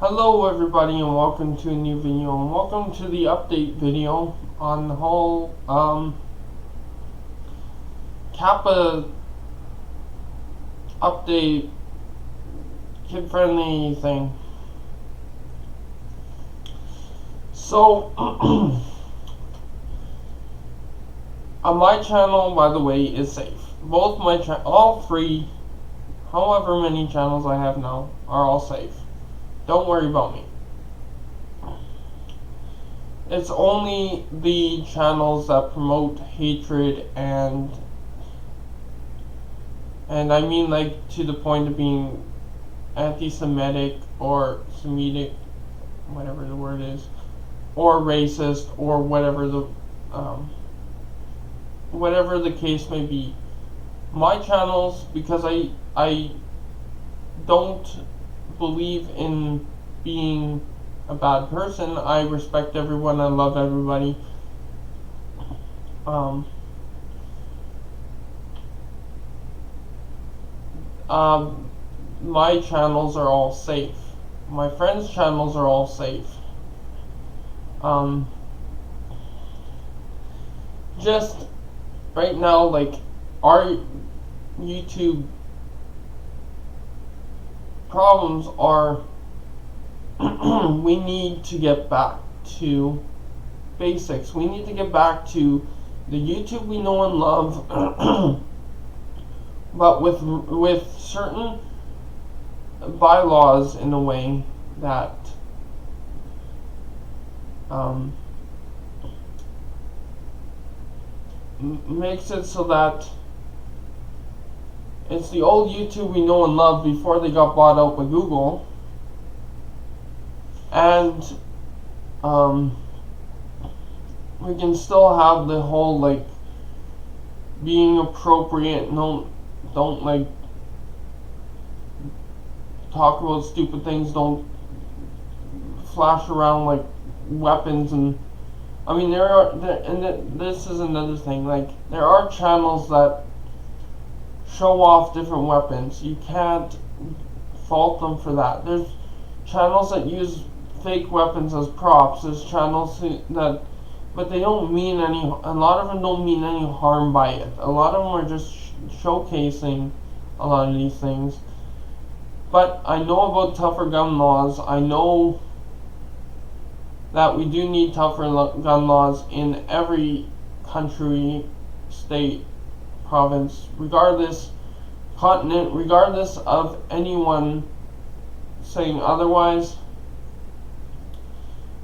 Hello everybody and welcome to a new video and welcome to the update video on the whole coppa update kid friendly thing. So my channel, by the way, is safe. Both my all three, however many channels I have now, are all safe. Don't worry about me. It's only the channels that promote hatred and I mean like to the point of being anti-Semitic or Semitic, whatever the word is, or racist or whatever the case may be. My channels, because I don't believe in being a bad person. I respect everyone. I love everybody. My channels are all safe. My friends' channels are all safe. Just right now, like, our YouTube problems are we need to get back to basics. We need to get back to the YouTube we know and love, but with certain bylaws in a way that makes it so that it's the old YouTube we know and love before they got bought out by Google, and we can still have the whole like being appropriate. Don't like talk about stupid things. Don't flash around like weapons and. I mean, this is another thing. Like, there are channels that show off different weapons. You can't fault them for that. There's channels that use fake weapons as props. There's channels that, but they don't mean any. A lot of them don't mean any harm by it. A lot of them are just showcasing a lot of these things. But I know about tougher gun laws. I know that we do need tougher gun laws in every country, state, province, continent, regardless of anyone saying otherwise,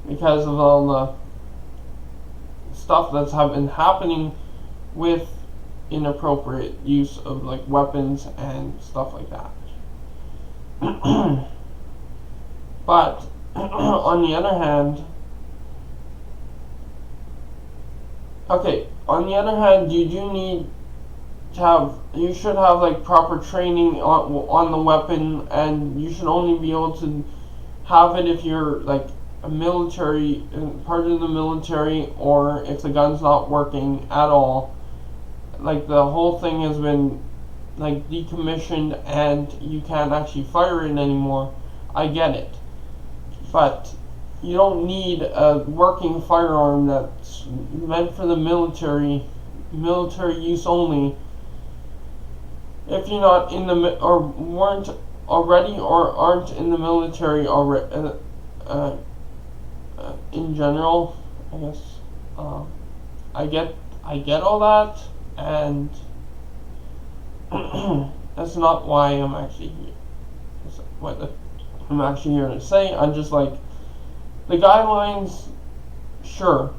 because of all the stuff that's been happening with inappropriate use of like weapons and stuff like that. But on the other hand, you should have like proper training on the weapon, and you should only be able to have it if you're like a military, part of the military, or if the gun's not working at all. Like, the whole thing has been like decommissioned and you can't actually fire it anymore. I get it, but you don't need a working firearm that's meant for the military use only, if you're not in the or weren't already or aren't in the military already. In general, I guess I get all that, and that's not why I'm actually here. That's what I'm actually here to say. I'm just like, the guidelines, sure.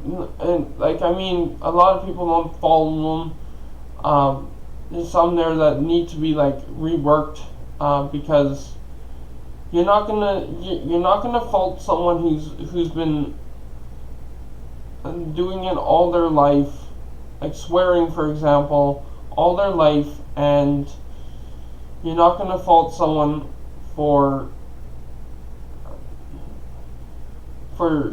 And like, I mean, a lot of people don't follow them. There's some there that need to be like reworked, because you're not gonna fault someone who's been doing it all their life, like swearing, for example, all their life, and you're not gonna fault someone for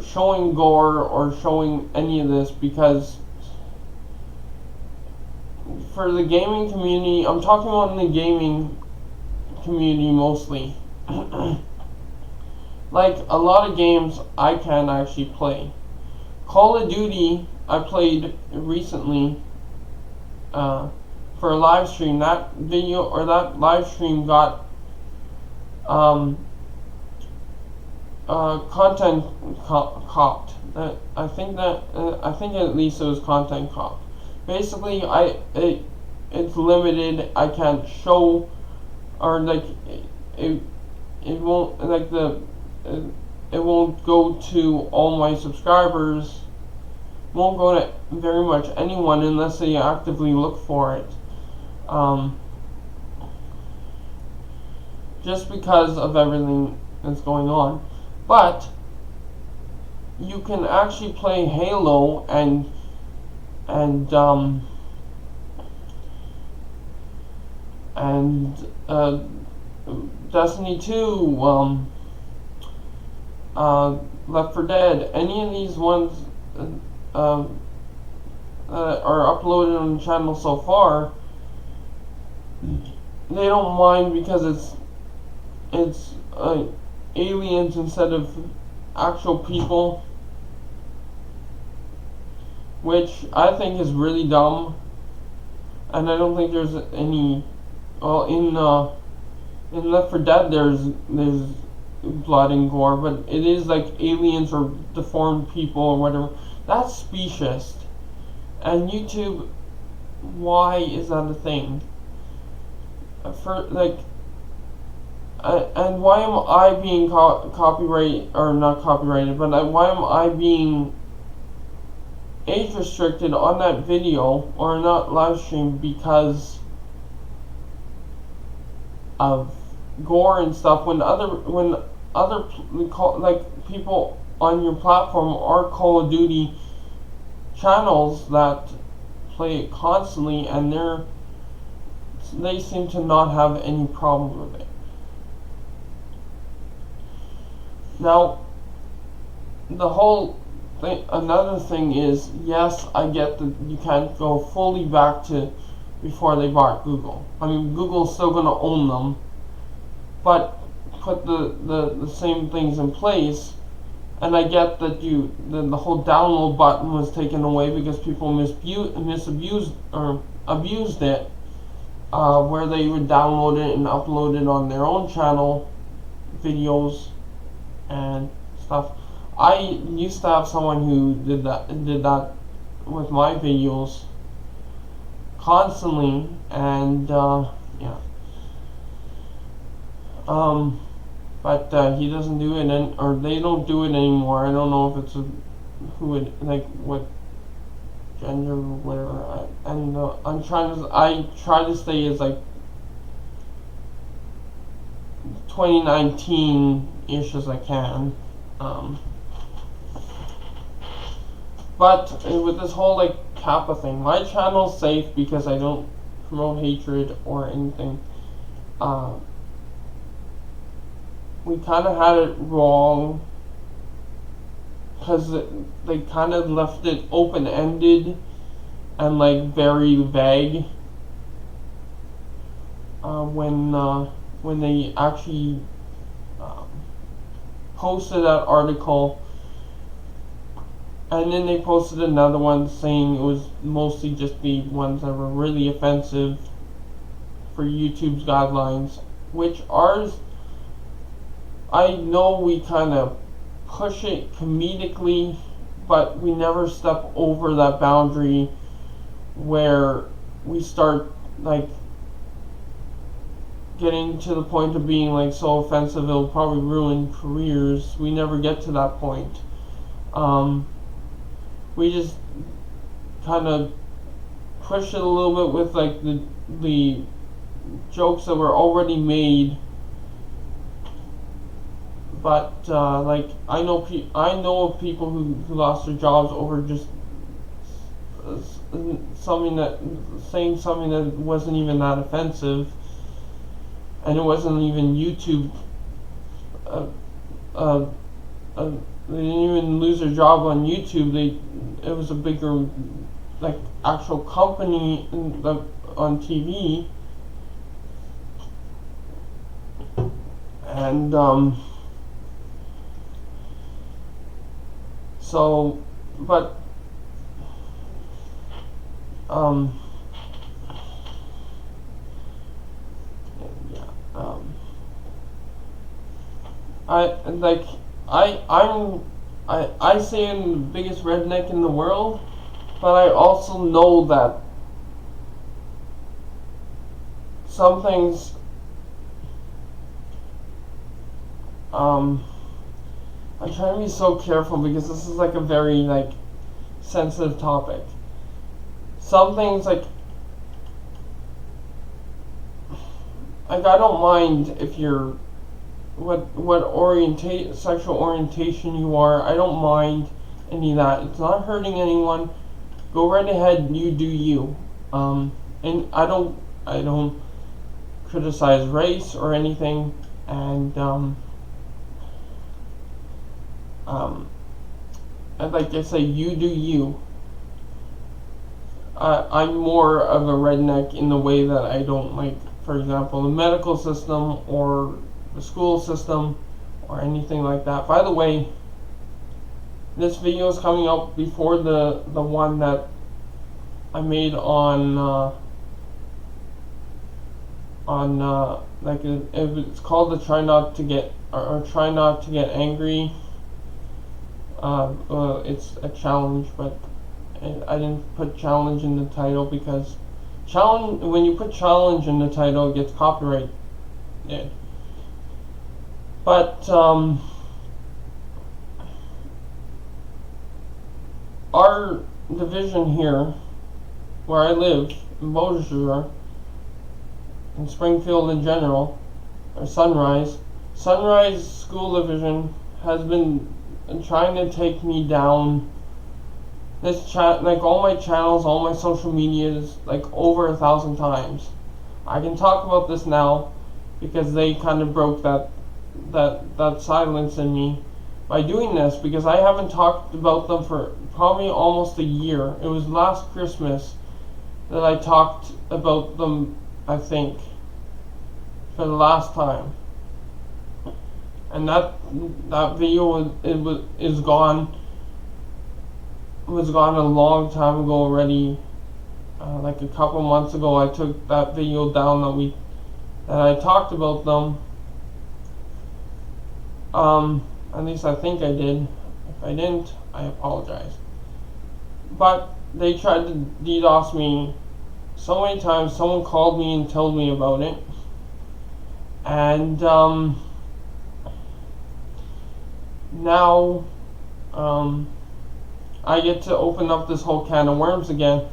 showing gore or showing any of this, because for the gaming community, I'm talking about in the gaming community mostly, like a lot of games I can actually play. Call of Duty I played recently for a live stream. That video or that live stream got content copped. I think at least it was content copped. Basically, it's limited. I can't show, or like it won't like it won't go to all my subscribers. Won't go to very much anyone unless they actively look for it. Just because of everything that's going on. But you can actually play Halo and Destiny 2, Left 4 Dead, any of these ones are uploaded on the channel so far, they don't mind because it's aliens instead of actual people, which I think is really dumb, and I don't think there's any. Well, in Left 4 Dead there's blood and gore, but it is like aliens or deformed people or whatever. That's specious. And YouTube, why is that a thing? For like, and why am I being copyright or not copyrighted? But why am I being age restricted on that video or not live stream because of gore and stuff? When other like people on your platform are Call of Duty channels that play it constantly, and they seem to not have any problem with it. Now, the whole thing, another thing is, yes, I get that you can't go fully back to before they bought Google. I mean, Google's still going to own them, but put the same things in place. And I get that the whole download button was taken away because people misused or abused it, where they would download it and upload it on their own channel, videos and stuff. I used to have someone who did that with my videos constantly, and yeah. But he doesn't do it, or they don't do it anymore. I don't know if it's what gender or whatever. I try to stay as like 2019-ish as I can. But with this whole like coppa thing, my channel's safe because I don't promote hatred or anything. We kind of had it wrong because they kind of left it open-ended and like very vague when they actually posted that article, and then they posted another one saying it was mostly just the ones that were really offensive for YouTube's guidelines, which ours, I know we kind of push it comedically, but we never step over that boundary where we start like getting to the point of being like so offensive it'll probably ruin careers. We never get to that point. We just kind of push it a little bit with like the jokes that were already made. But like I know of people who lost their jobs over just saying something that wasn't even that offensive, and it wasn't even YouTube. They didn't even lose their job on YouTube. It was a bigger, like, actual company on TV. And so, but yeah, I say I'm the biggest redneck in the world, but I also know that some things I'm trying to be so careful because this is like a very like sensitive topic. Some things like I don't mind if you're what sexual orientation you are. I don't mind any of that. It's not hurting anyone. Go right ahead. You do you. And I don't criticize race or anything. And I'd like to say you do you. I'm more of a redneck in the way that I don't like, for example, the medical system or the school system or anything like that. By the way, this video is coming out before the one that I made on like it's called the try not to get angry. It's a challenge, but I didn't put challenge in the title because when you put challenge in the title, it gets copyrighted. But our division here, where I live in Beausejour, in Springfield in general, or Sunrise School Division has been trying to take me down. This like all my channels, all my social medias, like over 1,000 times. I can talk about this now because they kind of broke that silence in me by doing this, because I haven't talked about them for probably almost a year. It was last Christmas that I talked about them, I think, for the last time. And that video is gone. Was gone a long time ago already. Like a couple months ago, I took that video down that I talked about them. At least I think I did. If I didn't, I apologize. But they tried to DDoS me so many times. Someone called me and told me about it, and now I get to open up this whole can of worms again.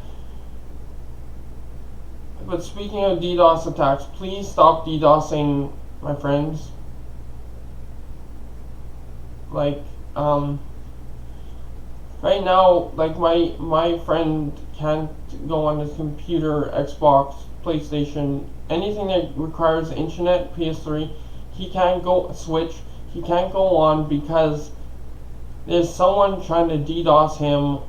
But speaking of DDoS attacks, please stop DDoSing my friends. Like, right now, like my friend can't go on his computer, Xbox, PlayStation, anything that requires internet, PS3, he can't go, Switch, he can't go on because there's someone trying to DDoS him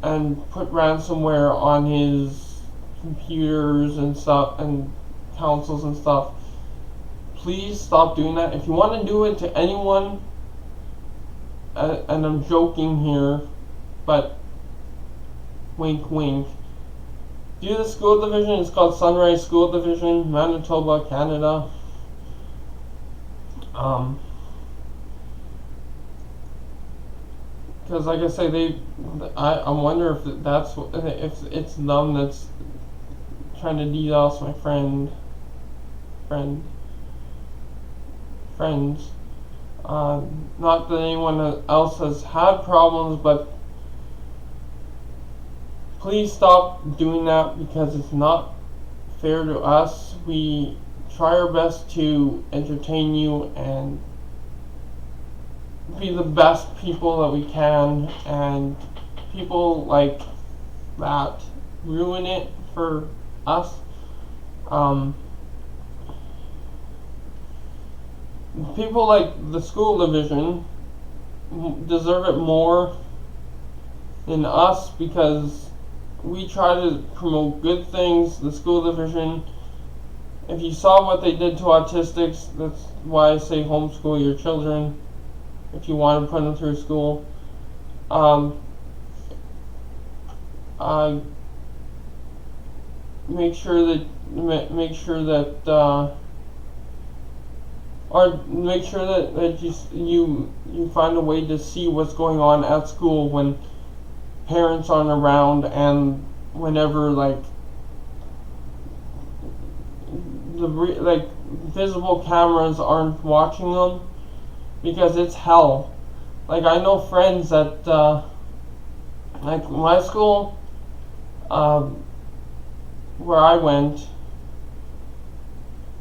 and put ransomware on his computers and stuff, and consoles and stuff. Please stop doing that. If you want to do it to anyone, and I'm joking here, but wink wink, do the school division. It's called Sunrise School Division, Manitoba, Canada. Because like I say, I wonder if it's them that's trying to DDoS my friends. Not that anyone else has had problems, but please stop doing that because it's not fair to us. We try our best to entertain you and be the best people that we can, and people like that ruin it for us. People like the school division deserve it more than us because we try to promote good things. The school division if you saw what they did to autistics, that's why I say homeschool your children if you want to put them through school. Make sure that you find a way to see what's going on at school when parents aren't around, and whenever visible cameras aren't watching them, because it's hell. Like, I know friends that like my school, where I went,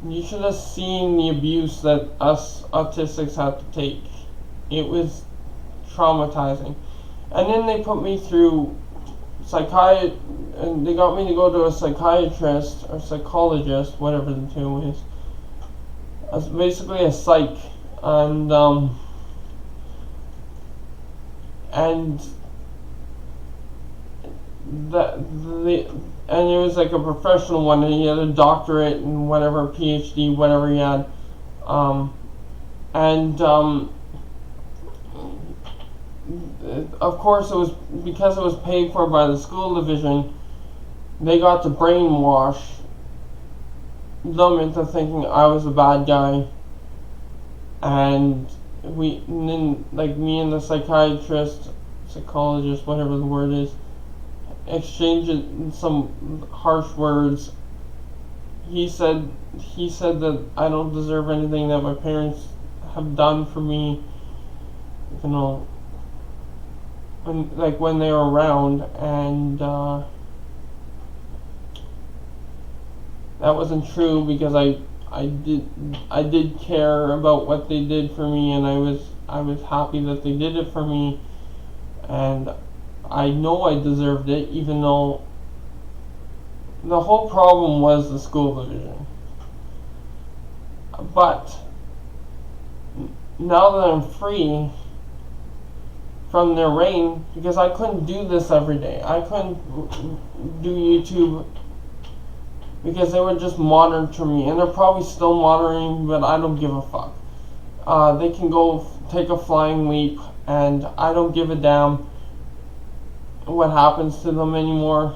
you should have seen the abuse that us autistics had to take. It was traumatizing. And then they put me through and they got me to go to a psychiatrist or psychologist, whatever the term is. It's basically a psych, and it was like a professional one, and he had a doctorate and whatever, PhD, whatever he had, of course, it was because it was paid for by the school division. They got to brainwash them into thinking I was a bad guy, and then me and the psychologist, whatever the word is, exchanged some harsh words. He said that I don't deserve anything that my parents have done for me, when they were around, and that wasn't true, because I did care about what they did for me, and I was happy that they did it for me, and I know I deserved it, even though the whole problem was the school division. But now that I'm free from their reign, because I couldn't do this every day. I couldn't do YouTube because they would just monitor me, and they're probably still monitoring, but I don't give a fuck. They can go take a flying leap, and I don't give a damn what happens to them anymore.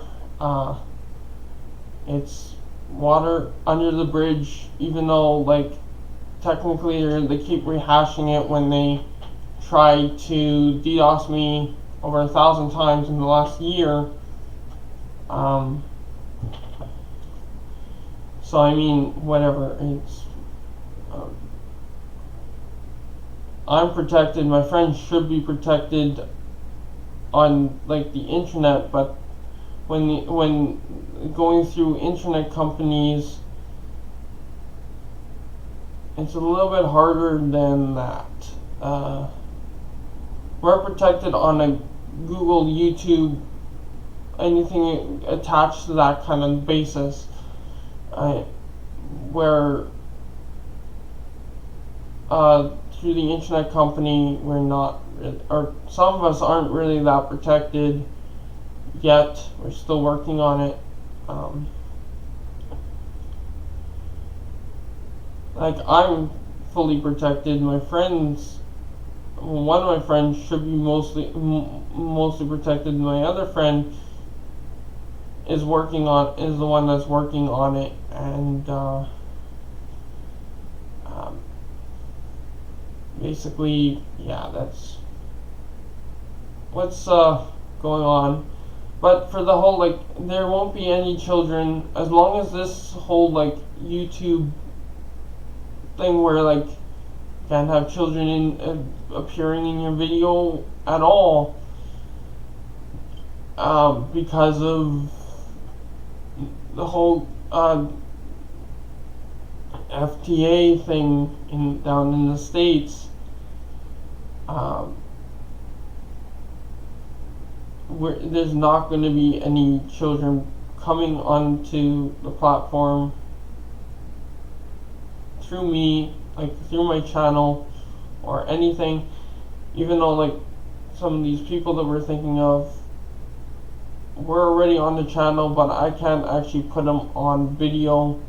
It's water under the bridge, even though technically they keep rehashing it when they try to DDoS me over 1,000 times in the last year. So I mean, whatever. It's I'm protected. My friends should be protected on the internet, but when going through internet companies, it's a little bit harder than that. We're protected on a Google, YouTube, anything attached to that kind of basis, where through the internet company we're not, or some of us aren't really that protected yet. We're still working on it. I'm fully protected. My friends, one of my friends should be mostly protected. My other friend is the one that's working on it, and basically, yeah, that's what's going on. But for the whole, there won't be any children as long as this whole YouTube thing where can't have children appearing in your video at all, because of the whole FTA thing down in the States. There's not going to be any children coming onto the platform through me, through my channel or anything, even though some of these people that we're thinking of were already on the channel, but I can't actually put them on video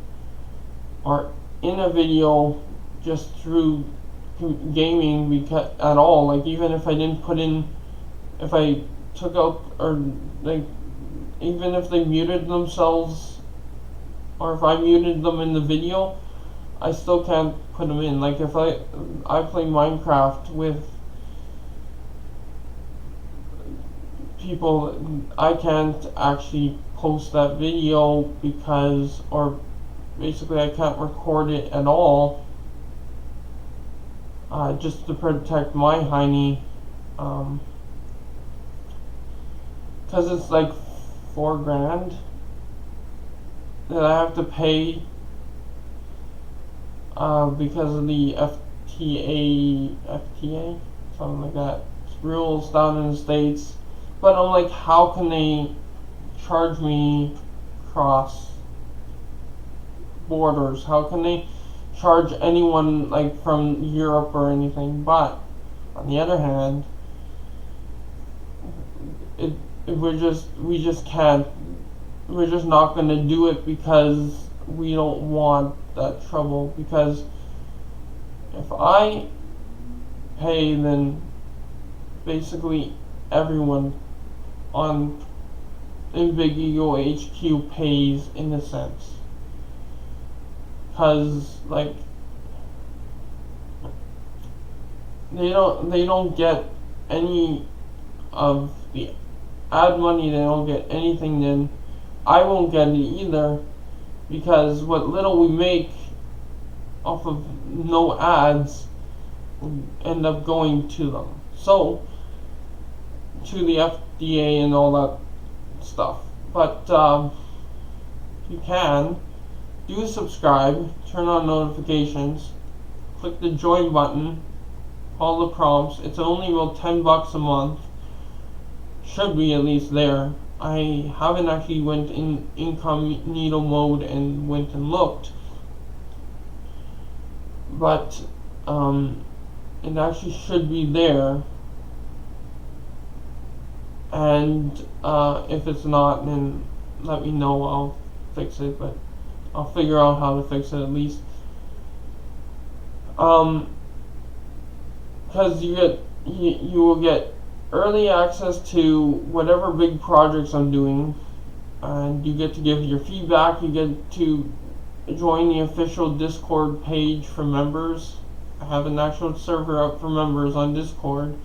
or in a video just through gaming because at all. Like even if I didn't put in, if I took out, or like even if they muted themselves, or if I muted them in the video, I still can't put them in. Like if I play Minecraft with people, I can't actually post that video because, or basically I can't record it at all, just to protect my hiney, because it's like $4,000 that I have to pay because of the FTA, something like that, rules down in the States. But I'm like, how can they charge me cross borders? How can they charge anyone like from Europe or anything? But on the other hand, we just can't. We're just not going to do it because we don't want that trouble. Because if I pay, then basically everyone in Big Ego HQ pays in a sense. Cause like they don't get any of the ad money, they don't get anything, then I won't get it either, because what little we make off of no ads will end up going to them. So to the FDA and all that stuff. But you can do subscribe, turn on notifications, click the join button, follow the prompts. It's only about $10 a month. Should be at least there. I haven't actually went in incognito mode and went and looked, but it actually should be there. And if it's not, then let me know. I'll fix it, but I'll figure out how to fix it at least. Because you will get early access to whatever big projects I'm doing, and you get to give your feedback. You get to join the official Discord page for members. I have an actual server up for members on Discord.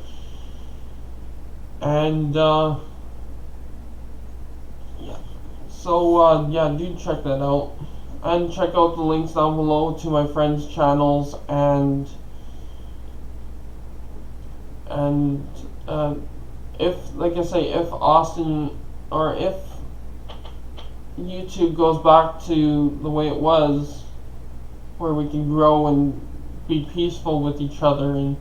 And yeah, so yeah, do check that out, and check out the links down below to my friends' channels, and if, like I say, if Austin, or if YouTube goes back to the way it was, where we can grow and be peaceful with each other, and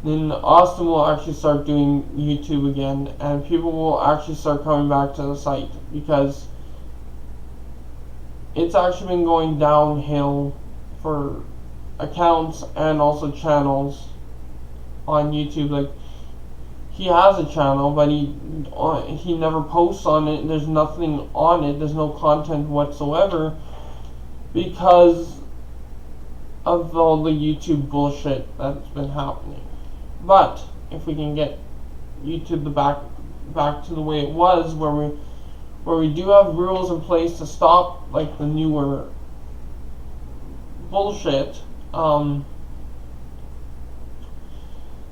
then Austin will actually start doing YouTube again, and people will actually start coming back to the site, because it's actually been going downhill for accounts and also channels on YouTube. Like, he has a channel, but he never posts on it. There's nothing on it. There's no content whatsoever, because of all the YouTube bullshit that's been happening. But if we can get YouTube back to the way it was, where we do have rules in place to stop like the newer bullshit,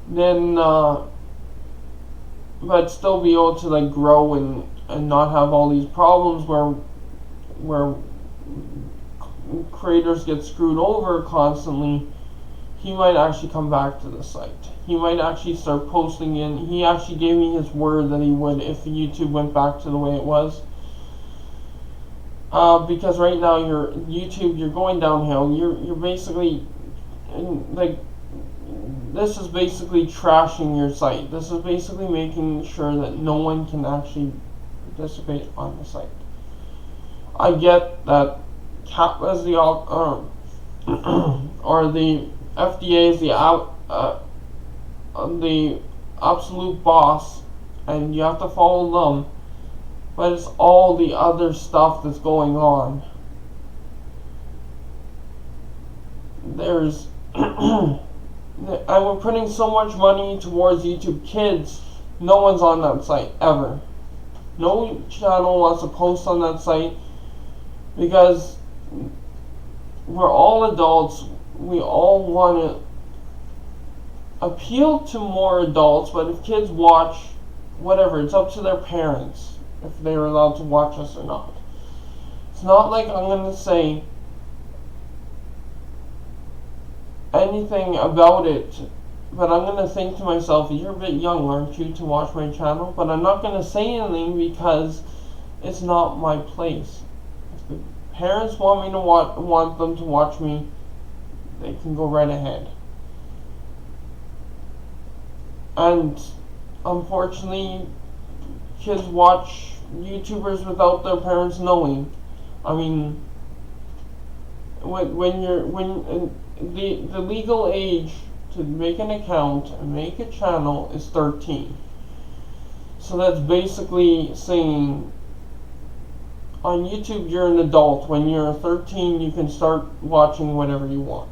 then but still be able to like grow and not have all these problems where creators get screwed over constantly, he might actually come back to the site. He might actually start posting in. He actually gave me his word that he would if YouTube went back to the way it was. Because right now you're going downhill. You're basically like, this is basically trashing your site. This is basically making sure that no one can actually participate on the site. I get that coppa is the or the FDA is the absolute boss, and you have to follow them. But it's all the other stuff that's going on. there's and we're putting so much money towards YouTube Kids. No one's on that site ever. No channel wants to post on that site because we're all adults. We all want to appeal to more adults, but if kids watch, whatever, it's up to their parents if they're allowed to watch us or not. It's not like I'm going to say anything about it, but I'm going to think to myself, you're a bit young, aren't you, to watch my channel? But I'm not going to say anything because it's not my place. If the parents want me to want them to watch me, they can go right ahead. And unfortunately, kids watch YouTubers without their parents knowing. I mean, the legal age to make an account and make a channel is 13. So that's basically saying on YouTube you're an adult. When you're 13, you can start watching whatever you want.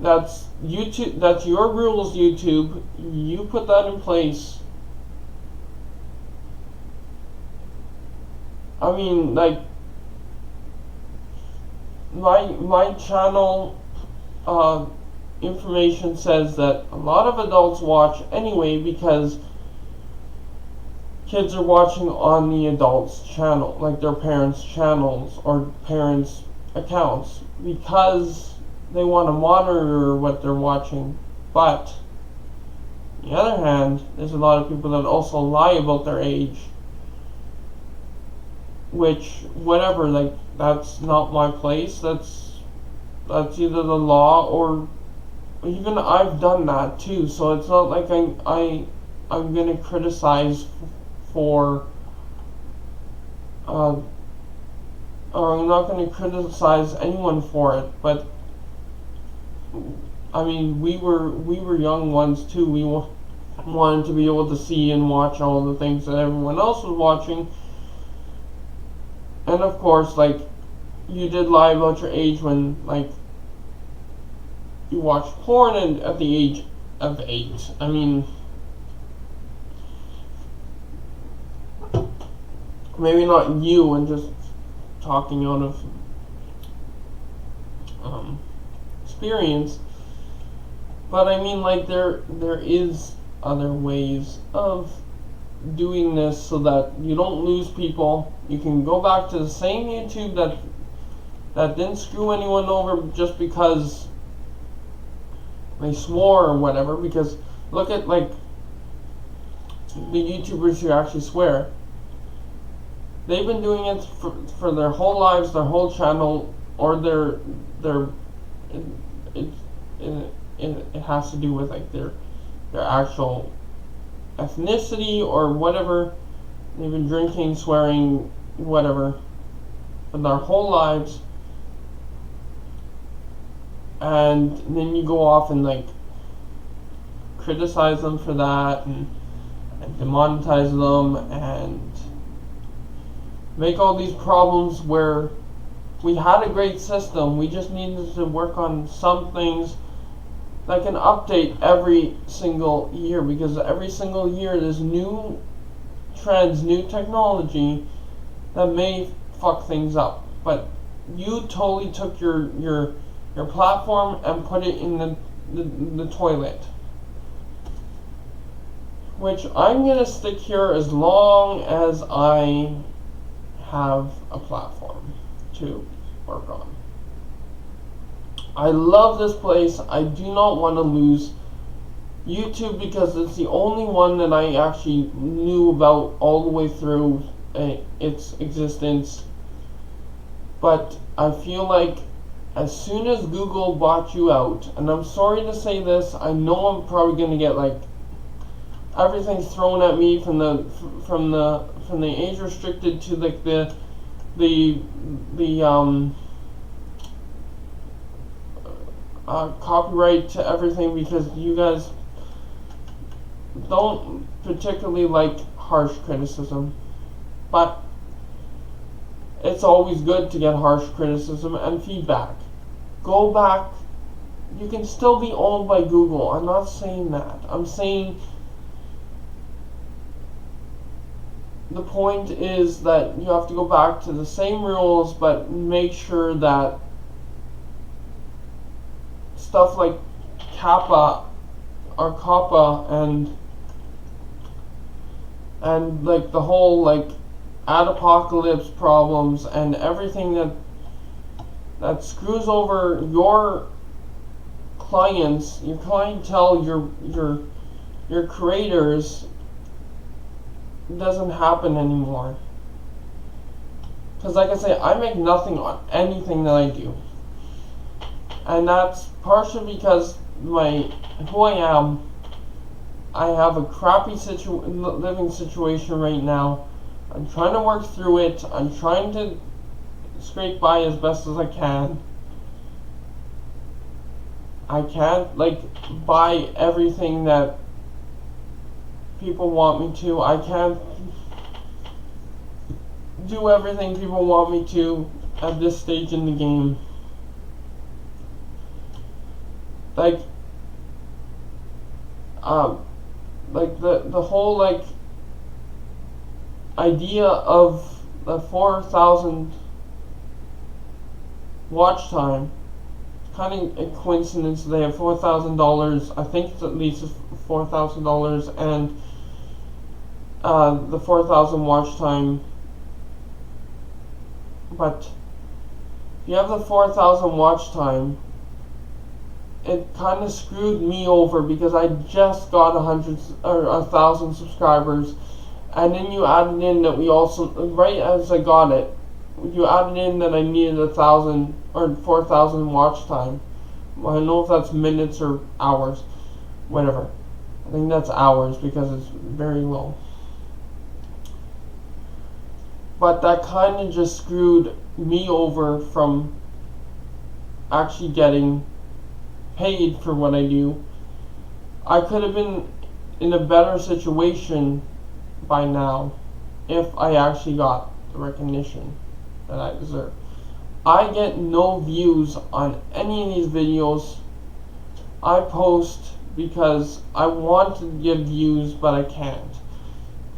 That's YouTube. That's your rules, YouTube. You put that in place. I mean, like, my channel information says that a lot of adults watch anyway because kids are watching on the adults' channel, like their parents' channels or parents' accounts, because they want to monitor what they're watching. But on the other hand, there's a lot of people that also lie about their age, which, whatever, like, that's not my place. That's either the law, or even I've done that too. So it's not like I'm gonna criticize for or I'm not gonna criticize anyone for it. But I mean, we were young ones too. We wanted to be able to see and watch all the things that everyone else was watching. And of course, like, you did lie about your age when, like, you watched porn and at the age of 8. I mean, maybe not you, and just talking out of experience, but I mean, like, there is other ways of doing this so that you don't lose people. You can go back to the same YouTube that didn't screw anyone over just because they swore or whatever. Because look at, like, the YouTubers who actually swear. They've been doing it for their whole lives, their whole channel, or it has to do with, like, their actual ethnicity or whatever. They've been drinking, swearing, whatever, for their whole lives. And then you go off and, like, criticize them for that and demonetize them and make all these problems where we had a great system. We just needed to work on some things that can update every single year, because every single year there's new trends, new technology that may fuck things up. But you totally took your platform and put it in the toilet. Which I'm gonna stick here as long as I have a platform to work on. I love this place. I do not want to lose YouTube because it's the only one that I actually knew about all the way through its existence. But I feel like as soon as Google bought you out, and I'm sorry to say this, I know I'm probably going to get, like, everything thrown at me from the age restricted to, like, the copyright to everything, because you guys don't particularly like harsh criticism. But it's always good to get harsh criticism and feedback. go back. You can still be owned by Google. I'm not saying that. I'm saying the point is that you have to go back to the same rules, but make sure that stuff like coppa and like the whole like ad apocalypse problems and everything that screws over your clients, your clientele, your creators, doesn't happen anymore. Because like I say, I make nothing on anything that I do, and that's partially because who I am. I have a crappy living situation right now. I'm trying to work through it. I'm trying to scrape by as best as I can. I can't like buy everything that people want me to. I can't do everything people want me to at this stage in the game. Like the whole like idea of the 4,000 watch time. Kind of a coincidence. They have $4,000. I think it's at least $4,000, and the 4,000 watch time. But if you have the 4,000 watch time, it kind of screwed me over because I just got 1,000 subscribers, and then you added in that we also, right as I got it, you added in that I needed 1,000 or 4,000 watch time. I don't know if that's minutes or hours, whatever. I think that's hours because it's very low. But that kind of just screwed me over from actually getting paid for what I do. I could have been in a better situation by now if I actually got the recognition that I deserve. I get no views on any of these videos. I post because I want to give views, but I can't.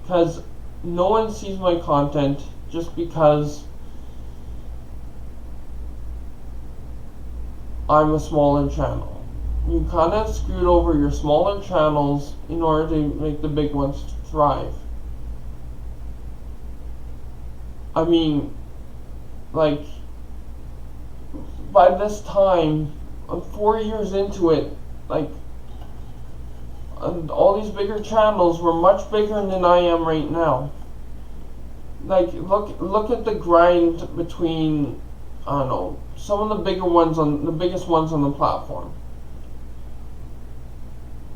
Because no one sees my content just because I'm a smaller channel. You kind of screwed over your smaller channels in order to make the big ones thrive. I mean, like, by this time, I'm 4 years into it, like, and all these bigger channels were much bigger than I am right now. Like, look at the grind between, I don't know, some of the biggest ones on the platform.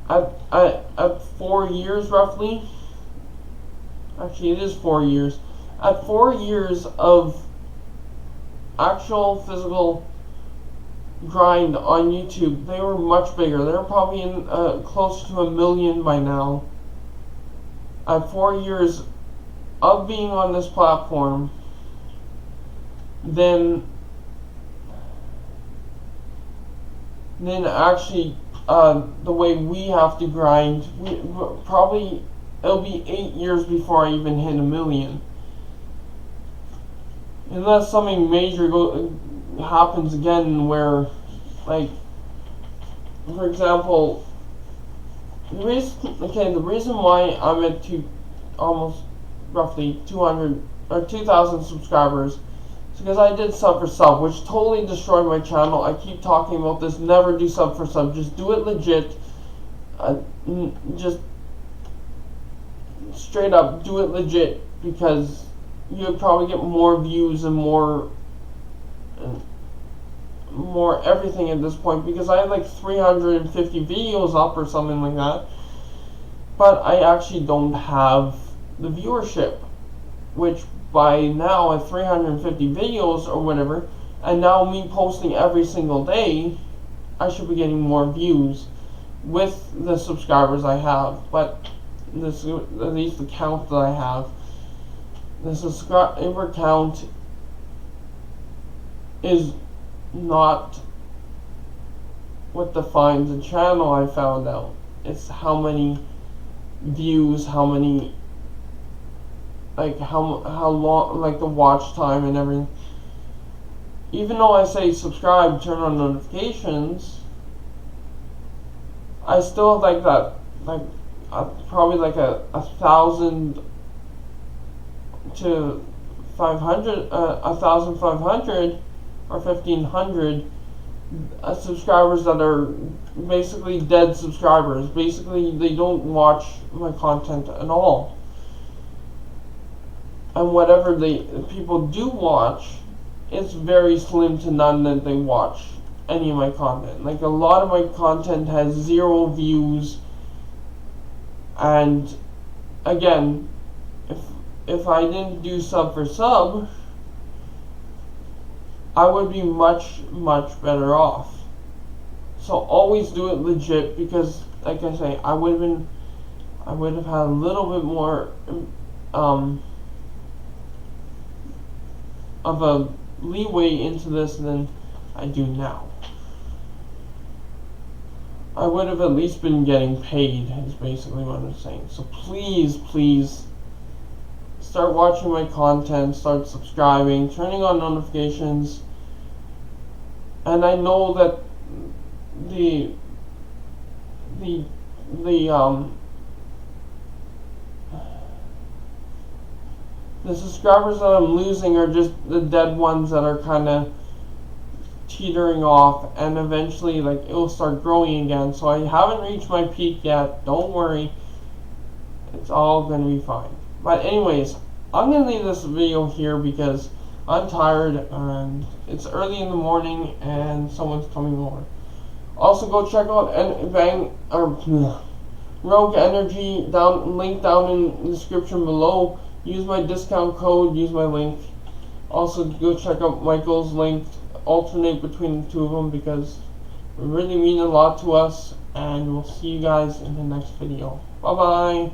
At 4 years roughly, actually it is 4 years. At 4 years of actual physical grind on YouTube, they were much bigger. They're probably in close to 1 million by now. At 4 years of being on this platform, then actually the way we have to grind, probably it'll be 8 years before I even hit 1 million. Unless something major happens again where, like, for example, the reason why I'm at almost roughly 200 or 2,000 subscribers is because I did sub for sub, which totally destroyed my channel. I keep talking about this. Never do sub for sub. Just do it legit. Just straight up do it legit, because you would probably get more views and more everything at this point, because I had like 350 videos up or something like that, but I actually don't have the viewership, which by now at 350 videos or whatever, and now me posting every single day, I should be getting more views with the subscribers I have. But this, at least the count that I have, the subscriber count is not what defines a channel. I found out it's how many views, how many, like how long, like the watch time and everything. Even though I say subscribe, turn on notifications, I still have like that, like probably like a 1,000 to 500, 1,500 or 1,500 subscribers that are basically dead subscribers. Basically, they don't watch my content at all. And whatever people do watch, it's very slim to none that they watch any of my content. Like, a lot of my content has 0 views, and again, if I didn't do sub for sub, I would be much better off. So always do it legit, because like I say, I would have had a little bit more of a leeway into this than I do now. I would have at least been getting paid, is basically what I'm saying. So please start watching my content, start subscribing, turning on notifications. And I know that the subscribers that I'm losing are just the dead ones that are kind of teetering off, and eventually like it will start growing again. So I haven't reached my peak yet. Don't worry, it's all gonna be fine. But anyways, I'm gonna leave this video here because I'm tired and it's early in the morning and someone's coming over. Also, go check out Rogue Energy, link down in the description below. Use my discount code, use my link. Also, go check out Michael's link. Alternate between the two of them because it really mean a lot to us. And we'll see you guys in the next video. Bye bye.